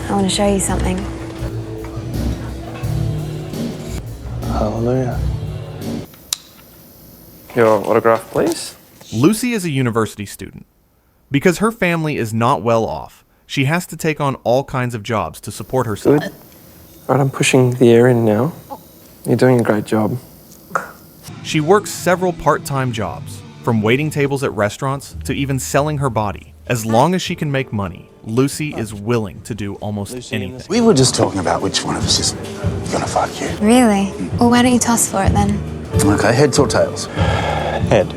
I want to show you something. Hallelujah. Your autograph, please. Lucy is a university student. Because her family is not well off, she has to take on all kinds of jobs to support herself. Good. Right, I'm pushing the air in now. You're doing a great job. She works several part-time jobs, from waiting tables at restaurants to even selling her body. As long as she can make money, Lucy is willing to do almost anything. We were just talking about which one of us is gonna fuck you. Really? Well, why don't you toss for it then? Okay, heads or tails? Head.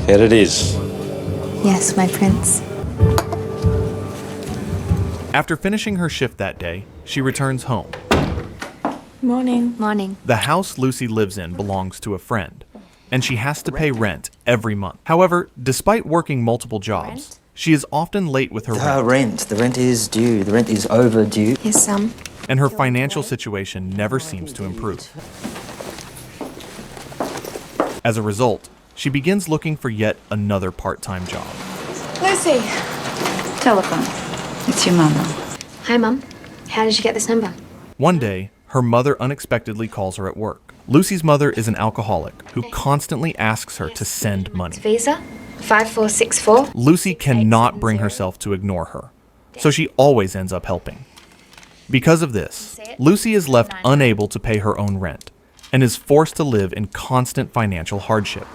Head it is. Yes, my prince. After finishing her shift that day, she returns home. Morning. Morning. The house Lucy lives in belongs to a friend, and she has to pay rent every month. However, despite working multiple jobs, she is often late with her rent, The rent is due. The rent is overdue. Here's some. and her financial situation never seems to improve. As a result, she begins looking for yet another part-time job. Lucy. Telephone. It's your mama. Hi, Mum. How did you get this number? One day, her mother unexpectedly calls her at work. Lucy's mother is an alcoholic who constantly asks her to send money. Visa 5464. Lucy cannot bring herself to ignore her, so she always ends up helping. Because of this, Lucy is left unable to pay her own rent and is forced to live in constant financial hardship.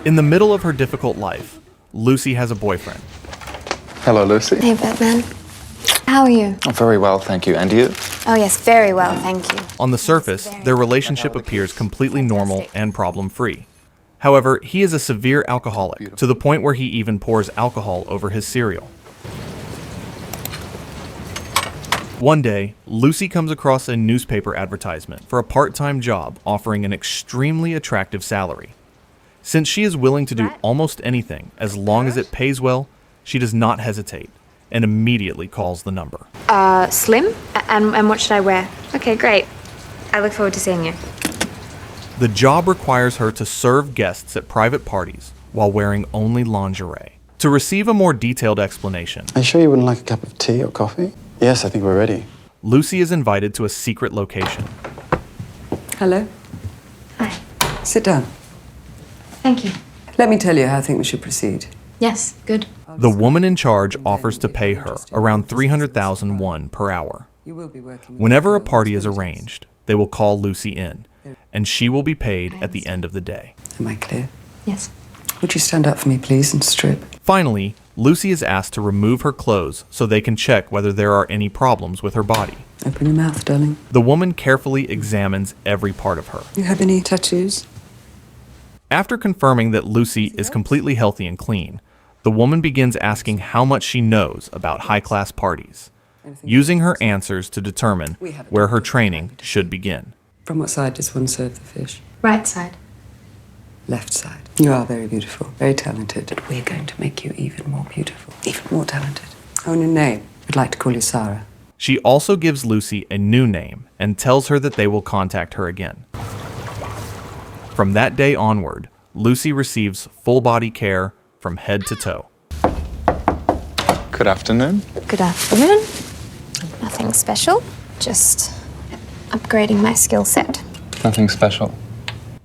In the middle of her difficult life, Lucy has a boyfriend. Hello, Lucy. Hey, Batman. How are you? Very well, thank you. And you? Oh, yes, very well, thank you. On the surface, their relationship appears completely normal and problem-free. However, he is a severe alcoholic, to the point where he even pours alcohol over his cereal. One day, Lucy comes across a newspaper advertisement for a part-time job offering an extremely attractive salary. Since she is willing to do almost anything as long as it pays well, she does not hesitate and immediately calls the number. Slim? And what should I wear? Okay, great. I look forward to seeing you. The job requires her to serve guests at private parties while wearing only lingerie. To receive a more detailed explanation, Are you sure you wouldn't like a cup of tea or coffee? Yes, I think we're ready. Lucy is invited to a secret location. Hello. Hi. Sit down. Thank you. Let me tell you how I think we should proceed. Yes, good. The woman in charge offers to pay her around 300,000 won per hour. You will be working with Whenever a party is arranged, they will call Lucy in, and she will be paid at the end of the day. Am I clear? Yes. Would you stand up for me, please, and strip? Finally, Lucy is asked to remove her clothes so they can check whether there are any problems with her body. Open your mouth, darling. The woman carefully examines every part of her. You have any tattoos? After confirming that Lucy is completely healthy and clean, the woman begins asking how much she knows about high-class parties, using her answers to determine where her training should begin. From what side does one serve the fish? Right side. Left side. You are very beautiful, very talented, but we're going to make you even more beautiful, even more talented. Oh, and a name. I'd like to call you Sarah. She also gives Lucy a new name and tells her that they will contact her again. From that day onward, Lucy receives full-body care from head to toe. Good afternoon. Good afternoon. Nothing special, just upgrading my skill set. Nothing special.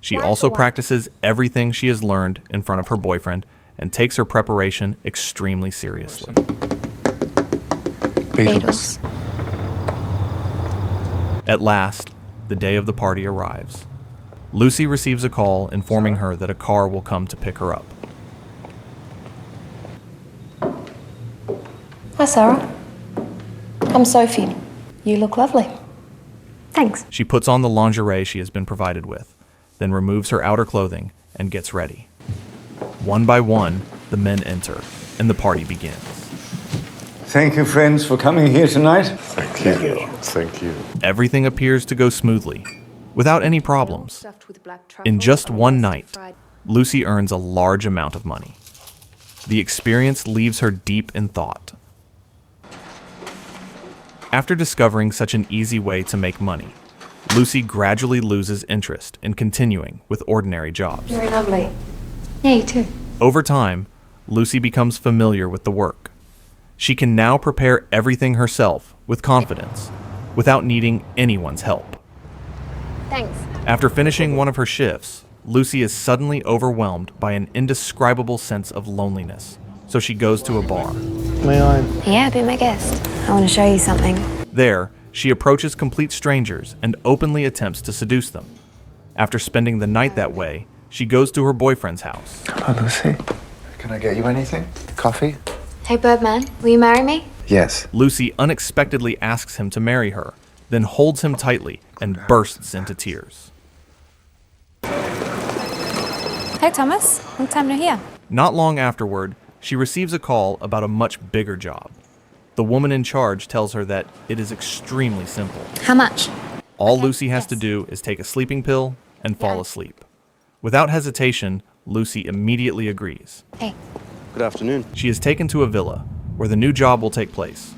She also practices everything she has learned in front of her boyfriend and takes her preparation extremely seriously. Beatles. At last, the day of the party arrives. Lucy receives a call informing her that a car will come to pick her up. Hi, Sarah. I'm Sophie. You look lovely. Thanks. She puts on the lingerie she has been provided with, then removes her outer clothing and gets ready. One by one, the men enter, and the party begins. Thank you, friends, for coming here tonight. Thank you. Thank you. Everything appears to go smoothly, without any problems. In just one night, Lucy earns a large amount of money. The experience leaves her deep in thought. After discovering such an easy way to make money, Lucy gradually loses interest in continuing with ordinary jobs. Very lovely. Yeah, you too. Over time, Lucy becomes familiar with the work She can now prepare everything herself with confidence, without needing anyone's help. Thanks. After finishing one of her shifts, Lucy is suddenly overwhelmed by an indescribable sense of loneliness, so she goes to a bar. May I? Yeah, be my guest. I want to show you something. There, she approaches complete strangers and openly attempts to seduce them. After spending the night that way, she goes to her boyfriend's house. Hello, Lucy. Can I get you anything? Coffee? Hey, Birdman, will you marry me? Yes. Lucy unexpectedly asks him to marry her, then holds him tightly and bursts into tears. Hey, Thomas. Long time no hear. Not long afterward, she receives a call about a much bigger job. The woman in charge tells her that it is extremely simple. How much? All Lucy has to do is take a sleeping pill and fall asleep. Without hesitation, Lucy immediately agrees. Hey. Good afternoon. She is taken to a villa, where the new job will take place.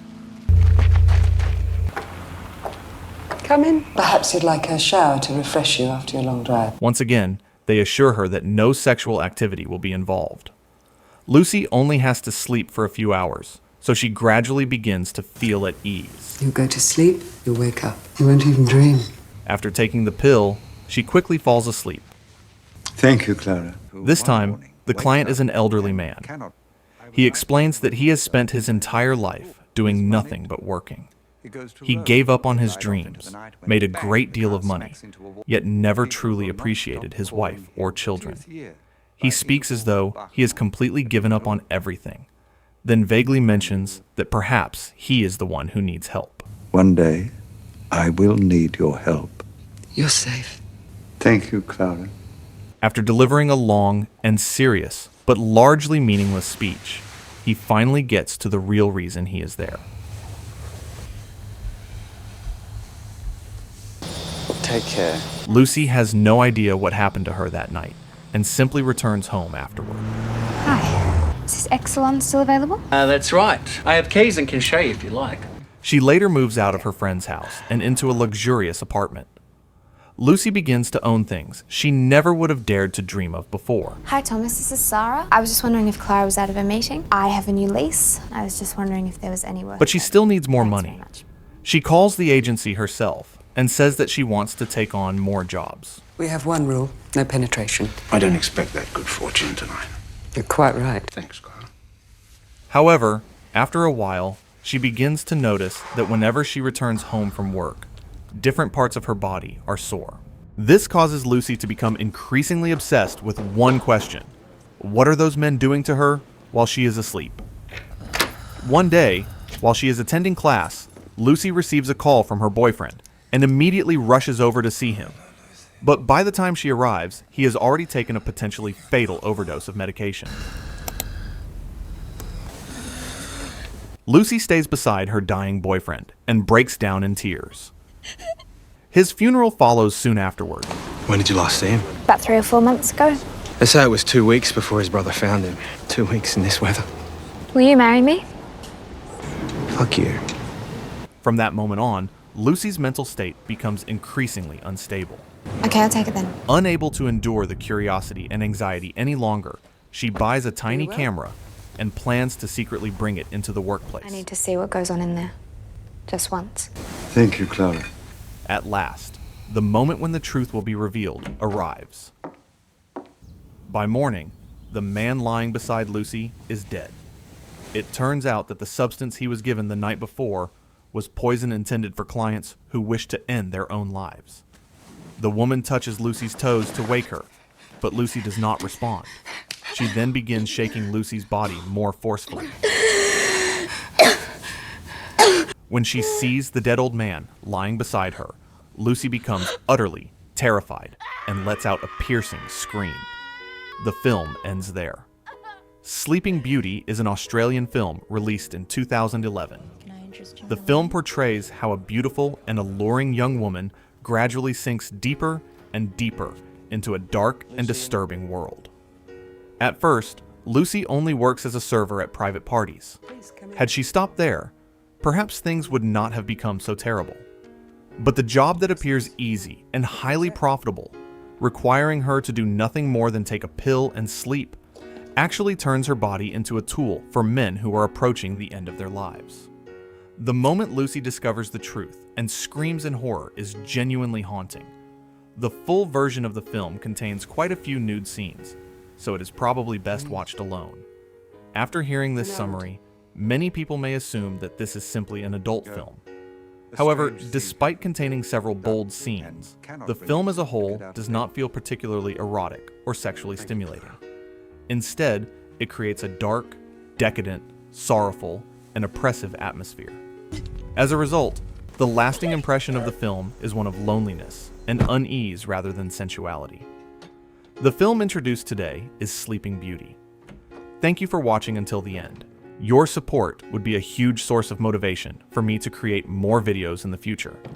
Come in. Perhaps you'd like a shower to refresh you after your long drive. Once again, they assure her that no sexual activity will be involved. Lucy only has to sleep for a few hours, so she gradually begins to feel at ease. You'll go to sleep, you'll wake up. You won't even dream. After taking the pill, she quickly falls asleep. Thank you, Clara. This time, the client is an elderly man. He explains that he has spent his entire life doing nothing but working. He gave up on his dreams, made a great deal of money, yet never truly appreciated his wife or children. He speaks as though he has completely given up on everything, then vaguely mentions that perhaps he is the one who needs help. One day, I will need your help. You're safe. Thank you, Clara. After delivering a long and serious, but largely meaningless speech, he finally gets to the real reason he is there. Take care. Lucy has no idea what happened to her that night, and simply returns home afterward. Hi. Is this Exelon still available? That's right. I have keys and can show you if you like. She later moves out of her friend's house and into a luxurious apartment. Lucy begins to own things she never would have dared to dream of before. Hi, Thomas. This is Sarah. I was just wondering if Clara was out of a meeting. I have a new lease. I was just wondering if there was any work. But she still needs more Thanks money. very much. She calls the agency herself and says that she wants to take on more jobs. We have one rule, no penetration. I don't expect that good fortune tonight. You're quite right. Thanks, Clara. However, after a while, she begins to notice that whenever she returns home from work, different parts of her body are sore. This causes Lucy to become increasingly obsessed with one question: what are those men doing to her while she is asleep? One day, while she is attending class, Lucy receives a call from her boyfriend and immediately rushes over to see him. But by the time she arrives, he has already taken a potentially fatal overdose of medication. Lucy stays beside her dying boyfriend and breaks down in tears. His funeral follows soon afterward. When did you last see him? About 3 or 4 months ago. They say it was 2 weeks before his brother found him. 2 weeks in this weather. Will you marry me? Fuck you. From that moment on, Lucy's mental state becomes increasingly unstable. Okay, I'll take it then. Unable to endure the curiosity and anxiety any longer, she buys a tiny camera and plans to secretly bring it into the workplace. I need to see what goes on in there. Just once. Thank you, Clara. At last, the moment when the truth will be revealed arrives. By morning, the man lying beside Lucy is dead. It turns out that the substance he was given the night before was poison intended for clients who wish to end their own lives. The woman touches Lucy's toes to wake her, but Lucy does not respond. She then begins shaking Lucy's body more forcefully. When she sees the dead old man lying beside her, Lucy becomes utterly terrified and lets out a piercing scream. The film ends there. Sleeping Beauty is an Australian film released in 2011. The film portrays how a beautiful and alluring young woman gradually sinks deeper and deeper into a dark and disturbing world. At first, Lucy only works as a server at private parties. Had she stopped there, perhaps things would not have become so terrible. But the job that appears easy and highly profitable, requiring her to do nothing more than take a pill and sleep, actually turns her body into a tool for men who are approaching the end of their lives. The moment Lucy discovers the truth and screams in horror is genuinely haunting. The full version of the film contains quite a few nude scenes, so it is probably best watched alone. After hearing this summary, many people may assume that this is simply an adult film. However, despite containing several bold scenes, the film as a whole does not feel particularly erotic or sexually stimulating. Instead, it creates a dark, decadent, sorrowful, and oppressive atmosphere. As a result, the lasting impression of the film is one of loneliness and unease rather than sensuality. The film introduced today is Sleeping Beauty. Thank you for watching until the end. Your support would be a huge source of motivation for me to create more videos in the future.